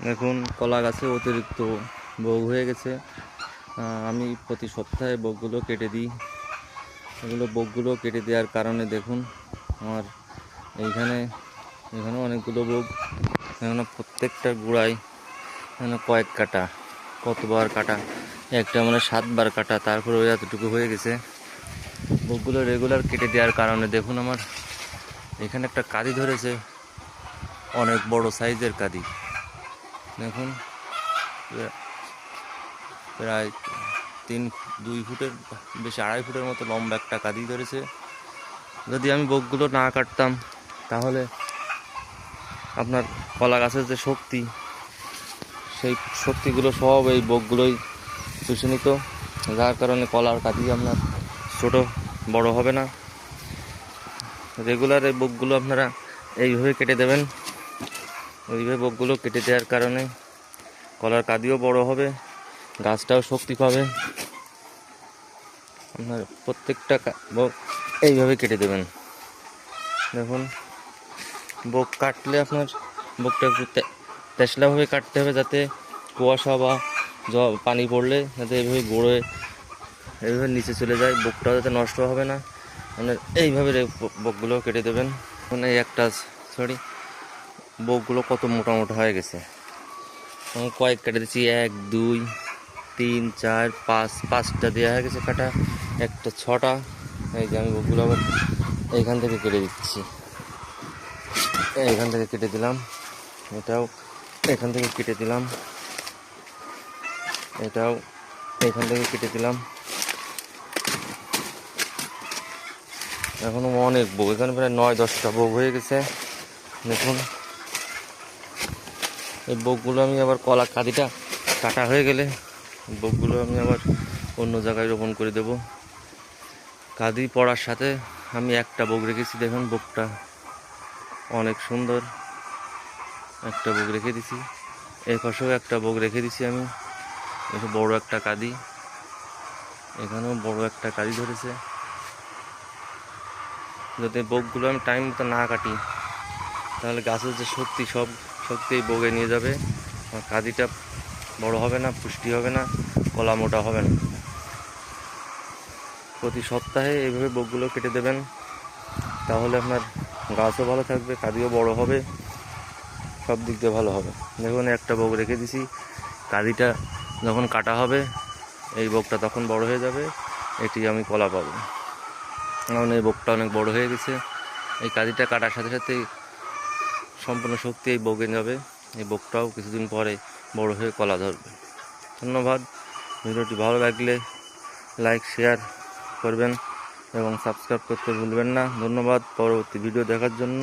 দেখুন কলা গাছে অতিরিক্ত বগ হয়ে গেছে। আমি প্রতি সপ্তাহে বগগুলো কেটে দিই। বগগুলো কেটে দেওয়ার কারণে দেখুন আমার এখানে অনেকগুলো বগ। এখানে প্রত্যেকটা গোড়ায় এখানে কয়েক কাটা, কতবার কাটা, একটা মানে 7বার কাটা, তারপরে ওই এতটুকু হয়ে গেছে। বগগুলো রেগুলার কেটে দেওয়ার কারণে দেখুন আমার এখানে একটা কাঁদি ধরেছে, অনেক বড় সাইজের কাঁদি। দেখুন প্রায় 2 ফুটের বেশি, 2.5 ফুটের মতো লম্বা একটা কাঁদি ধরেছে। যদি আমি বগগুলো না কাটতাম তাহলে আপনার কলা গাছের যে শক্তি, সেই শক্তিগুলো সব এই বগগুলোই চুষে নিত, যার কারণে কলার কাঁদি আপনার ছোট বড় হবে না। রেগুলার এই বগগুলো আপনারা এইভাবে কেটে দেবেন। ওইভাবে বগগুলো কেটে দেওয়ার কারণে কলার কাঁদিও বড় হবে, গাছটাও শক্তি পাবে। আপনার প্রত্যেকটা বগ এইভাবে কেটে দেবেন। দেখুন বগ কাটলে আপনার বগটা একটু তেসলাভাবে কাটতে হবে, যাতে কুয়াশা বা পানি পড়লে যাতে এইভাবে নিচে চলে যায়, বগটাও যাতে নষ্ট হবে না। আপনার এইভাবে বগগুলো কেটে দেবেন। মানে একটা বগগুলো কত মোটা মোটা হয়ে গেছে, কয়েক কেটে দিচ্ছি, 1 2 3 4 5, 5টা দেওয়া হয়ে গেছে কাটা, একটা 6টা। এই যে আমি বগগুলো আবার এইখান থেকে কেটে দিচ্ছি, এইখান থেকে কেটে দিলাম, এটাও এখান থেকে কেটে দিলাম, এটাও এখান থেকে কেটে দিলাম। এখনো অনেক বগ, এখানে প্রায় 9-10টা বগ হয়ে গেছে। দেখুন এই বগগুলো আমি আবার কলা কাঁদিটা কাটা হয়ে গেলে বগগুলো আমি আবার অন্য জায়গায় রোপণ করে দেব। কাঁদি পড়ার সাথে আমি একটা বগ রেখেছি, দেখুন বগটা অনেক সুন্দর, একটা বগ রেখে দিছি। এই পাশেও একটা বগ রেখে দিছি আমি, একটু বড় একটা কাঁদি, এখানেও বড় একটা কাঁদি ধরেছে। যদি বগগুলো আমি টাইম মতো না কাটি তাহলে গাছের যে শক্তি, সব শক্তি এই বগে নিয়ে যাবে, আর কাঁদিটা বড় হবে না, পুষ্টি হবে না, কলা মোটা হবে না। প্রতি সপ্তাহে এইভাবে বগগুলো কেটে দেবেন, তাহলে আপনার গাছও ভালো থাকবে, কাঁদিও বড় হবে, সব দিক দিয়ে ভালো হবে। দেখুন একটা বগ রেখে দিছি, কাঁদিটা যখন কাটা হবে এই বগটা তখন বড় হয়ে যাবে, এটি আমি কলা পাবো। কারণ এই বগটা অনেক বড় হয়ে গেছে, এই কাঁদিটা কাটার সাথে সাথে সম্পূর্ণ শক্তি এই বগে যাবে, এই বগটাও কিছুদিন পরে বড় হয়ে কলা ধরবে। ধন্যবাদ। ভিডিওটি ভালো লাগলে লাইক শেয়ার করবেন এবং সাবস্ক্রাইব করতে ভুলবেন না। ধন্যবাদ পরবর্তী ভিডিও দেখার জন্য।